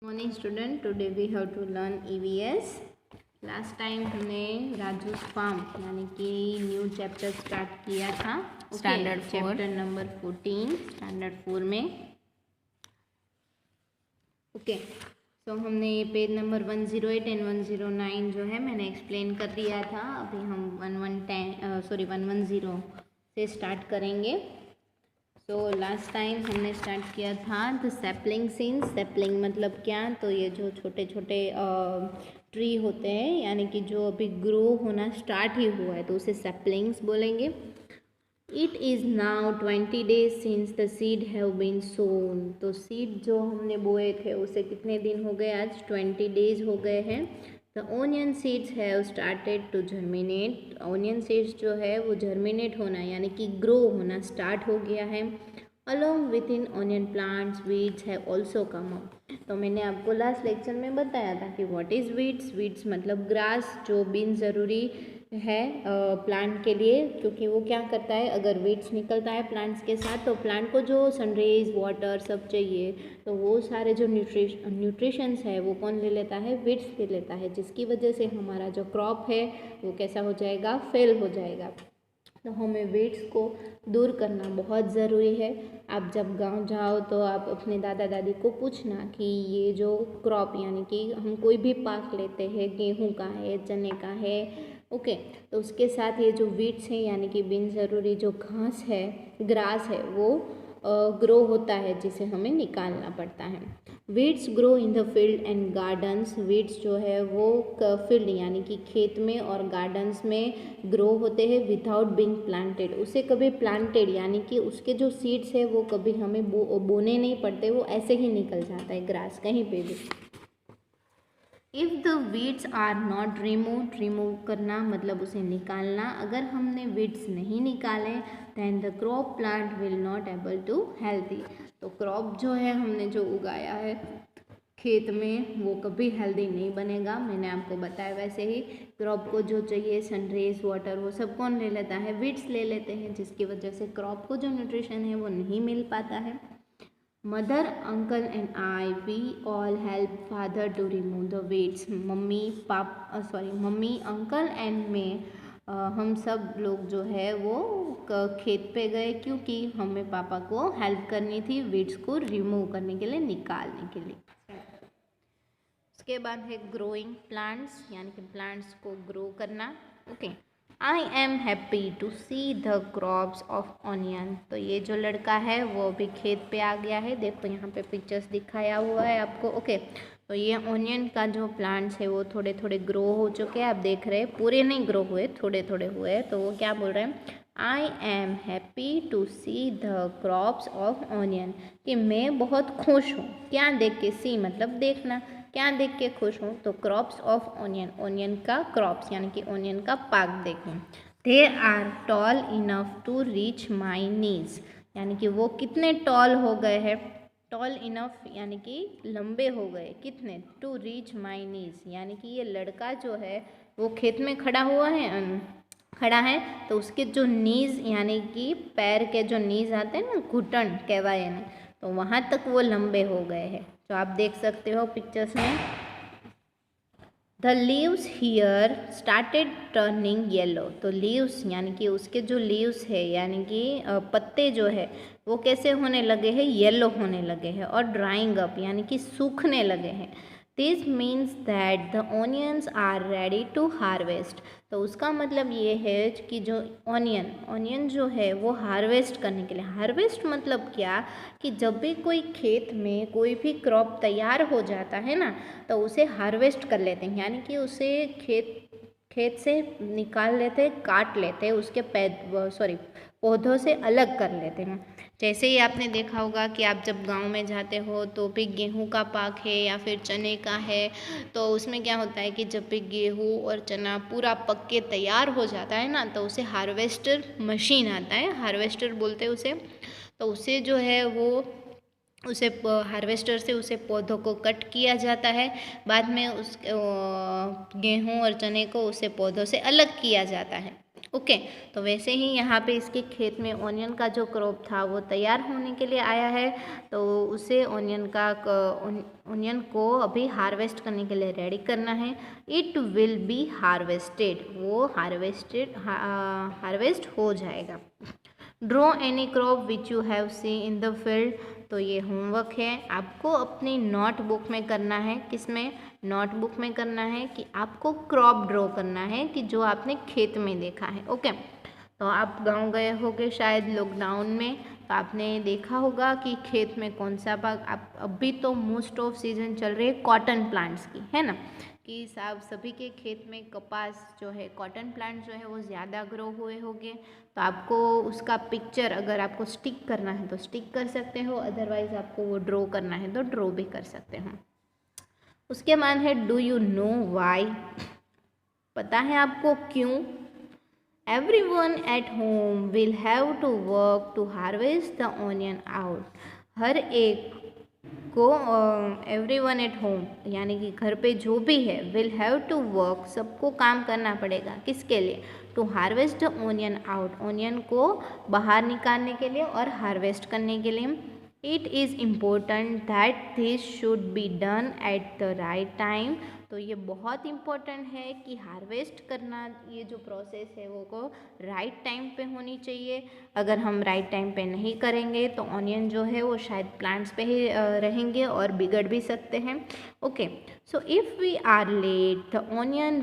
Morning student, today we have to learn EVS. Last time हमने Raju's farm यानी कि new chapter start किया था, स्टैंडर्ड 4 चैप्टर नंबर 14 स्टैंडर्ड 4 में। ओके, तो हमने पेज नंबर 108 एंड 109 जो है मैंने एक्सप्लेन कर दिया था। अभी हम 110 से स्टार्ट करेंगे। तो लास्ट टाइम हमने स्टार्ट किया था द सैपलिंग सीन। सैपलिंग मतलब क्या? तो ये जो छोटे छोटे ट्री होते हैं यानी कि जो अभी ग्रो होना स्टार्ट ही हुआ है तो उसे सैपलिंग्स बोलेंगे। It is now 20 days since the seed have been sown. तो सीड जो हमने बोए थे उसे कितने दिन हो गए? आज 20 days हो गए हैं। The onion seeds have started to germinate. Onion seeds जो है वो जर्मिनेट होना यानी कि ग्रो होना स्टार्ट हो गया है। Along with in onion plants weeds have also come up. तो मैंने आपको लास्ट लेक्चर में बताया था कि व्हाट इज़ वीड्स। वीड्स मतलब ग्रास जो बिन ज़रूरी है प्लांट के लिए, क्योंकि वो क्या करता है, अगर वीड्स निकलता है प्लांट्स के साथ तो प्लांट को जो सनरेज वाटर सब चाहिए तो वो सारे जो न्यूट्रिशंस है वो कौन ले लेता है? वीड्स ले लेता है, जिसकी वजह से हमारा जो क्रॉप है वो कैसा हो जाएगा? फेल हो जाएगा। तो हमें वीड्स को दूर करना बहुत ज़रूरी है। आप जब गांव जाओ तो आप अपने दादा दादी को पूछना कि ये जो क्रॉप यानी कि हम कोई भी पाक लेते हैं, गेहूं का है, चने का है, ओके, तो उसके साथ ये जो वीड्स हैं यानी कि बिन ज़रूरी जो घास है, ग्रास है, वो ग्रो होता है जिसे हमें निकालना पड़ता है। Weeds grow in the field and gardens. Weeds जो है वो फील्ड यानी कि खेत में और गार्डन्स में ग्रो होते हैं विदाउट बीइंग प्लांटेड। उसे कभी प्लांटेड यानी कि उसके जो सीड्स है वो कभी हमें बोने नहीं पड़ते, वो ऐसे ही निकल जाता है ग्रास कहीं पे भी। If the weeds are not remove करना मतलब उसे निकालना। अगर हमने वीड्स नहीं निकाले then the crop plant will not able to healthy. तो क्रॉप जो है हमने जो उगाया है खेत में वो कभी हेल्दी नहीं बनेगा। मैंने आपको बताया वैसे ही क्रॉप को जो चाहिए सनरेज वाटर वो सब कौन ले लेता है? वीड्स ले लेते हैं, जिसकी वजह से क्रॉप को जो न्यूट्रिशन है वो नहीं मिल पाता है। Mother, uncle and I we all help father to remove the weeds. Mummy, uncle and मैं, हम सब लोग जो है वो खेत पे गए क्योंकि हमें पापा को हेल्प करनी थी वीड्स को रिमूव करने के लिए, निकालने के लिए। उसके बाद है ग्रोइंग प्लांट्स यानी कि प्लांट्स को ग्रो करना। Okay, I am happy to see the crops of onion. तो ये जो लड़का है वो भी खेत पे आ गया है, देखो यहाँ पे पिक्चर्स दिखाया हुआ है आपको। ओके, तो ये ऑनियन का जो प्लांट्स है वो थोड़े थोड़े ग्रो हो चुके हैं, आप देख रहे हैं, पूरे नहीं ग्रो हुए, थोड़े थोड़े हुए हैं। तो वो क्या बोल रहे हैं? I am happy to see the crops of onion, कि मैं बहुत खुश हूँ। क्या देख के? सी मतलब देखना, क्या देख के खुश हूँ? तो क्रॉप्स ऑफ ऑनियन, ऑनियन का क्रॉप्स यानी कि ऑनियन का पाक देखें। They are tall enough to reach my knees, यानी कि वो कितने टॉल हो गए हैं? टॉल इनफ यानी कि लंबे हो गए, कितने? टू रीच माई नीज, यानी कि ये लड़का जो है वो खेत में खड़ा है तो उसके जो नीज यानी कि पैर के जो नीज आते हैं ना, घुटन कहवाए ना, तो वहाँ तक वो लंबे हो गए हैं। तो आप देख सकते हो पिक्चर्स में। The leaves here started turning yellow. तो लीव्स यानी कि उसके जो लीव्स है यानी कि पत्ते जो है वो कैसे होने लगे हैं? येलो होने लगे हैं। और ड्राइंग अप यानी कि सूखने लगे हैं। This means that the onions are ready to harvest. तो उसका मतलब ये है कि जो ऑनियन जो है वो हार्वेस्ट करने के लिए। हार्वेस्ट मतलब क्या? कि जब भी कोई खेत में कोई भी क्रॉप तैयार हो जाता है ना तो उसे हार्वेस्ट कर लेते हैं, यानी कि उसे खेत से निकाल लेते हैं, काट लेते हैं, उसके पौधों से अलग कर लेते हैं। जैसे ही आपने देखा होगा कि आप जब गांव में जाते हो तो भी गेहूं का पाक है या फिर चने का है, तो उसमें क्या होता है कि जब भी गेहूं और चना पूरा पक के तैयार हो जाता है ना तो उसे हार्वेस्टर मशीन आता है, हार्वेस्टर बोलते हैं उसे। तो उसे जो है वो उसे हार्वेस्टर से उसे पौधों को कट किया जाता है, बाद में उस गेहूं और चने को उसे पौधों से अलग किया जाता है। ओके। तो वैसे ही यहाँ पे इसके खेत में ऑनियन का जो क्रॉप था वो तैयार होने के लिए आया है, तो उसे ऑनियन को अभी हार्वेस्ट करने के लिए रेडी करना है। इट विल बी हार्वेस्टेड, वो हार्वेस्ट हो जाएगा। Draw any crop which you have see in the field, तो ये होमवर्क है, आपको अपनी नोटबुक में करना है। किसमें? नोटबुक में करना है कि आपको क्रॉप ड्रॉ करना है कि जो आपने खेत में देखा है। ओके। तो आप गांव गए होगे शायद लॉकडाउन में, तो आपने देखा होगा कि खेत में कौन सा भाग, आप अभी तो मोस्ट ऑफ सीजन चल रही है कॉटन प्लांट्स की, है ना, कि सभी के खेत में कपास जो है, कॉटन प्लांट जो है वो ज़्यादा ग्रो हुए होंगे। तो आपको उसका पिक्चर अगर आपको स्टिक करना है तो स्टिक कर सकते हो, अदरवाइज आपको वो ड्रॉ करना है तो ड्रॉ भी कर सकते हो। उसके बाद है डू यू नो वाई, पता है आपको क्यों? Everyone at home will have to work to harvest the onion out, हर एक को एवरीवन एट होम यानी कि घर पे जो भी है, विल हैव टू वर्क, सबको काम करना पड़ेगा। किसके लिए? To harvest the onion out, onion को बाहर निकालने के लिए और हार्वेस्ट करने के लिए। It is important that this should be done at the right time, तो ये बहुत इम्पोर्टेंट है कि हार्वेस्ट करना, ये जो प्रोसेस है वो को राइट टाइम पे होनी चाहिए। अगर हम राइट टाइम पे नहीं करेंगे तो ऑनियन जो है वो शायद प्लांट्स पे ही रहेंगे और बिगड़ भी सकते हैं। Okay, so if we are late the onion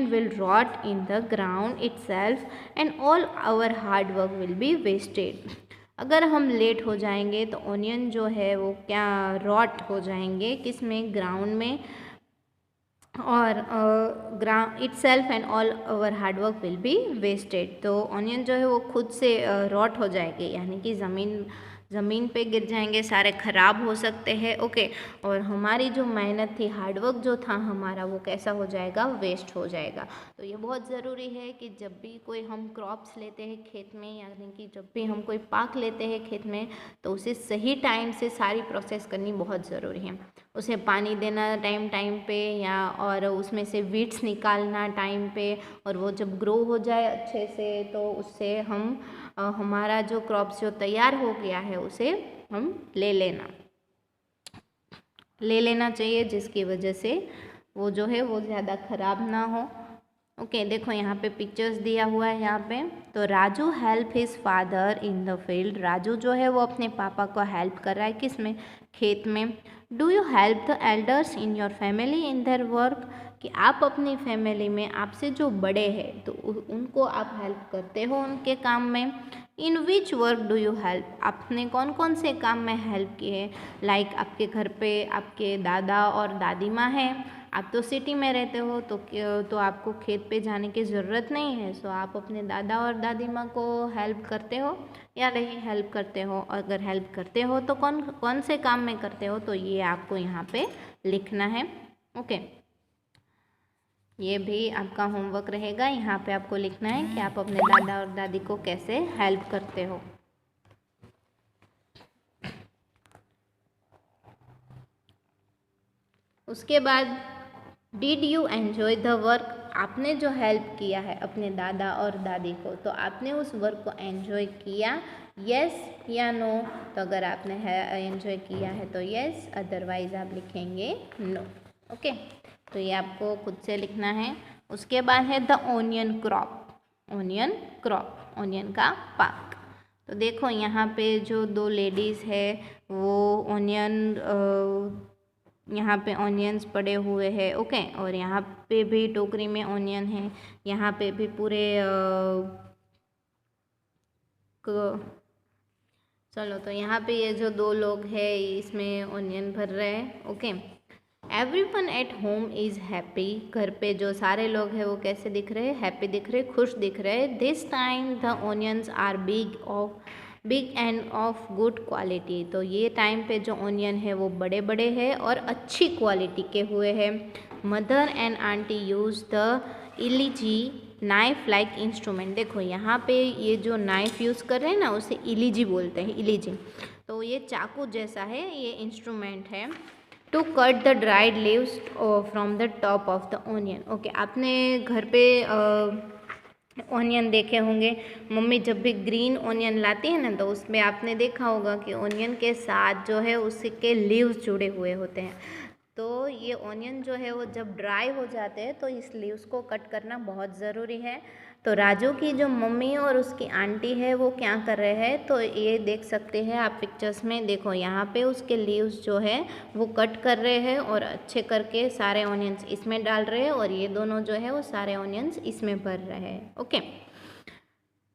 will rot in the ground itself and all our hard work will be wasted. अगर हम लेट हो जाएंगे तो ऑनियन जो है वो क्या रॉट हो जाएंगे, किस में? ग्राउंड में, और ground itself and all over hard work will be wasted. तो ऑनियन जो है वो खुद से रॉट हो जाएंगे, यानी कि ज़मीन पे गिर जाएंगे, सारे ख़राब हो सकते हैं। ओके, और हमारी जो मेहनत थी, हार्डवर्क जो था हमारा, वो कैसा हो जाएगा? वेस्ट हो जाएगा। तो ये बहुत ज़रूरी है कि जब भी कोई हम क्रॉप्स लेते हैं खेत में, यानी कि जब भी हम कोई पाक लेते हैं खेत में, तो उसे सही टाइम से सारी प्रोसेस करनी बहुत ज़रूरी है। उसे पानी देना टाइम पे, या और उसमें से वीड्स निकालना टाइम पे, और वो जब ग्रो हो जाए अच्छे से तो उससे हम हमारा जो क्रॉप्स जो तैयार हो गया है उसे हम ले लेना चाहिए, जिसकी वजह से वो जो है वो ज़्यादा ख़राब ना हो। ओके, देखो यहाँ पे पिक्चर्स दिया हुआ है यहाँ पे। तो Raju help his father in the field, Raju जो है वो अपने पापा को हेल्प कर रहा है, किस में? खेत में। Do you help the elders in your family in their work, कि आप अपनी फैमिली में आपसे जो बड़े हैं तो उनको आप हेल्प करते हो उनके काम में। In which work do you help, आपने कौन कौन से काम में हेल्प किए? लाइक आपके घर पे आपके दादा और दादी माँ हैं, आप तो सिटी में रहते हो तो आपको खेत पे जाने की ज़रूरत नहीं है, सो आप अपने दादा और दादी माँ को हेल्प करते हो या नहीं हेल्प करते हो? अगर हेल्प करते हो तो कौन कौन से काम में करते हो, तो ये आपको यहाँ पे लिखना है। ओके, ये भी आपका होमवर्क रहेगा। यहाँ पे आपको लिखना है कि आप अपने दादा और दादी को कैसे हेल्प करते हो। उसके बाद did you enjoy the work, आपने जो हेल्प किया है अपने दादा और दादी को, तो आपने उस वर्क को एन्जॉय किया? यस या नो? तो अगर आपने एन्जॉय किया है तो यस, अदरवाइज आप लिखेंगे नो। ओके, तो ये आपको खुद से लिखना है। उसके बाद है द ओनियन क्रॉप, ओनियन का पाक। तो देखो यहाँ पे जो दो लेडीज़ है वो यहाँ पे ऑनियंस पड़े हुए हैं। ओके, और यहाँ पे भी टोकरी में ऑनियन है, यहाँ पे भी पूरे चलो, तो यहाँ पे ये जो दो लोग हैं इसमें ऑनियन भर रहे हैं। Okay, everyone at home is happy, घर पे जो सारे लोग हैं वो कैसे दिख रहे हैं? हैप्पी दिख रहे, खुश दिख रहे। This time the onions are big and of good quality, तो ये टाइम पे जो ऑनियन है वो बड़े बड़े हैं और अच्छी क्वालिटी के हुए हैं। Mother and aunty use the इलीजी नाइफ लाइक इंस्ट्रूमेंट, देखो यहाँ पे ये जो नाइफ यूज़ कर रहे हैं ना उसे इलीजी बोलते हैं, इलीजी। तो ये चाकू जैसा है, ये इंस्ट्रूमेंट है। To cut the dried leaves from the top of the onion, okay, आपने घर पे ऑनियन देखे होंगे, मम्मी जब भी ग्रीन ऑनियन लाती है ना तो उसमें आपने देखा होगा कि ऑनियन के साथ जो है उसके लीव्स जुड़े हुए होते हैं। तो ये ऑनियन जो है वो जब ड्राई हो जाते हैं तो इस लीव्स को कट करना बहुत ज़रूरी है। तो राजू की जो मम्मी और उसकी आंटी है वो क्या कर रहे हैं, तो ये देख सकते हैं आप पिक्चर्स में, देखो यहाँ पे उसके लीव्स जो है वो कट कर रहे हैं और अच्छे करके सारे ऑनियंस इसमें डाल रहे हैं और ये दोनों जो है वो सारे ऑनियंस इसमें भर रहे हैं। ओके,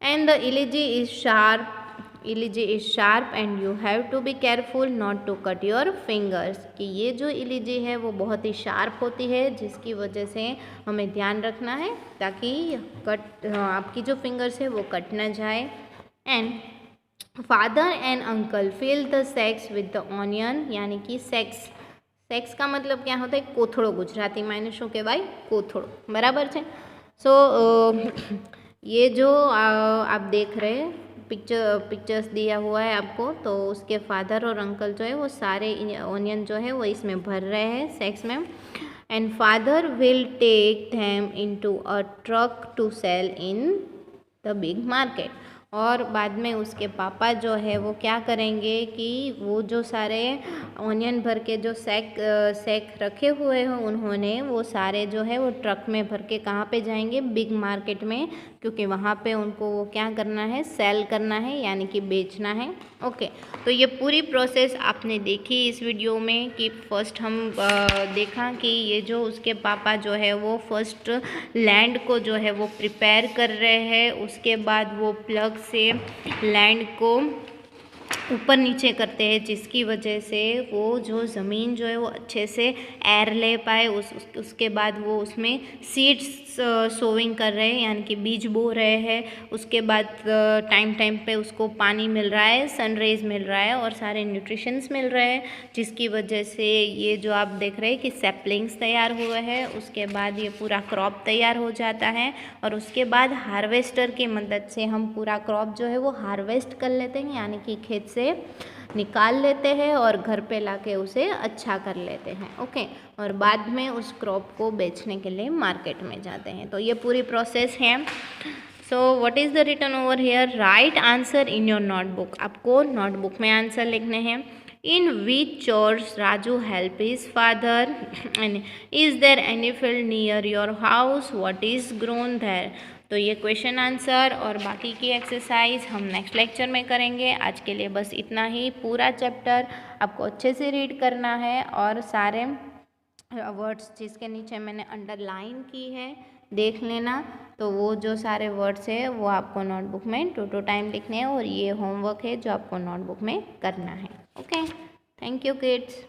एंड द इलीजी is sharp and you have to be careful not to cut your fingers, कि ये जो इलीजी है वो बहुत ही शार्प होती है जिसकी वजह से हमें ध्यान रखना है ताकि आपकी जो फिंगर्स है वो कट ना जाए। And father and uncle fill the sacks with the onion, यानी कि सेक्स का मतलब क्या होता है, कोथड़ो, गुजराती मायने शू कहेवाय, कोथड़ो, बराबर है। सो ये जो आप देख रहे हैं पिक्चर्स दिया हुआ है आपको, तो उसके फादर और अंकल जो है वो सारे ऑनियन जो है वो इसमें भर रहे हैं सेक्स में। And father will take them into a truck to sell in the big market, और बाद में उसके पापा जो है वो क्या करेंगे कि वो जो सारे ऑनियन भर के जो सेक रखे हुए हैं उन्होंने वो सारे जो है वो ट्रक में भर के कहाँ पे जाएंगे, बिग मार्केट में, क्योंकि वहाँ पे उनको वो क्या करना है, सेल करना है, यानी कि बेचना है। ओके, तो ये पूरी प्रोसेस आपने देखी इस वीडियो में कि फर्स्ट हम देखा कि ये जो उसके पापा जो है वो फर्स्ट लैंड को जो है वो प्रिपेयर कर रहे हैं, उसके बाद वो प्लग से लैंड को ऊपर नीचे करते हैं जिसकी वजह से वो जो ज़मीन जो है वो अच्छे से एयर ले पाए। उसके बाद वो उसमें सीड्स सोविंग कर रहे हैं, यानी कि बीज बो रहे हैं। उसके बाद टाइम पे उसको पानी मिल रहा है, सनरेज मिल रहा है और सारे न्यूट्रिशंस मिल रहे हैं, जिसकी वजह से ये जो आप देख रहे हैं कि सैपलिंग्स तैयार हुए हैं। उसके बाद ये पूरा क्रॉप तैयार हो जाता है और उसके बाद हार्वेस्टर की मदद से हम पूरा क्रॉप जो है वो हार्वेस्ट कर लेते हैं, यानी कि खेत से निकाल लेते हैं और घर पे लाके उसे अच्छा कर लेते हैं। ओके, और बाद में उस क्रॉप को बेचने के लिए मार्केट में जाते हैं। तो ये पूरी प्रोसेस है। So what is the written over here, right answer in your notebook, आपको नोटबुक में आंसर लिखने हैं। In which chores Raju help his father, and is there any field near your house, what is grown there. तो ये question answer और बाकी की exercise हम नेक्स्ट लेक्चर में करेंगे। आज के लिए बस इतना ही। पूरा चैप्टर आपको अच्छे से रीड करना है और सारे वर्ड्स जिसके नीचे मैंने अंडरलाइन की है देख लेना। तो वो जो सारे वर्ड्स है वो आपको नोटबुक में 2 टाइम लिखने हैं और ये होमवर्क है जो आपको नोटबुक में करना है। Okay, thank you kids.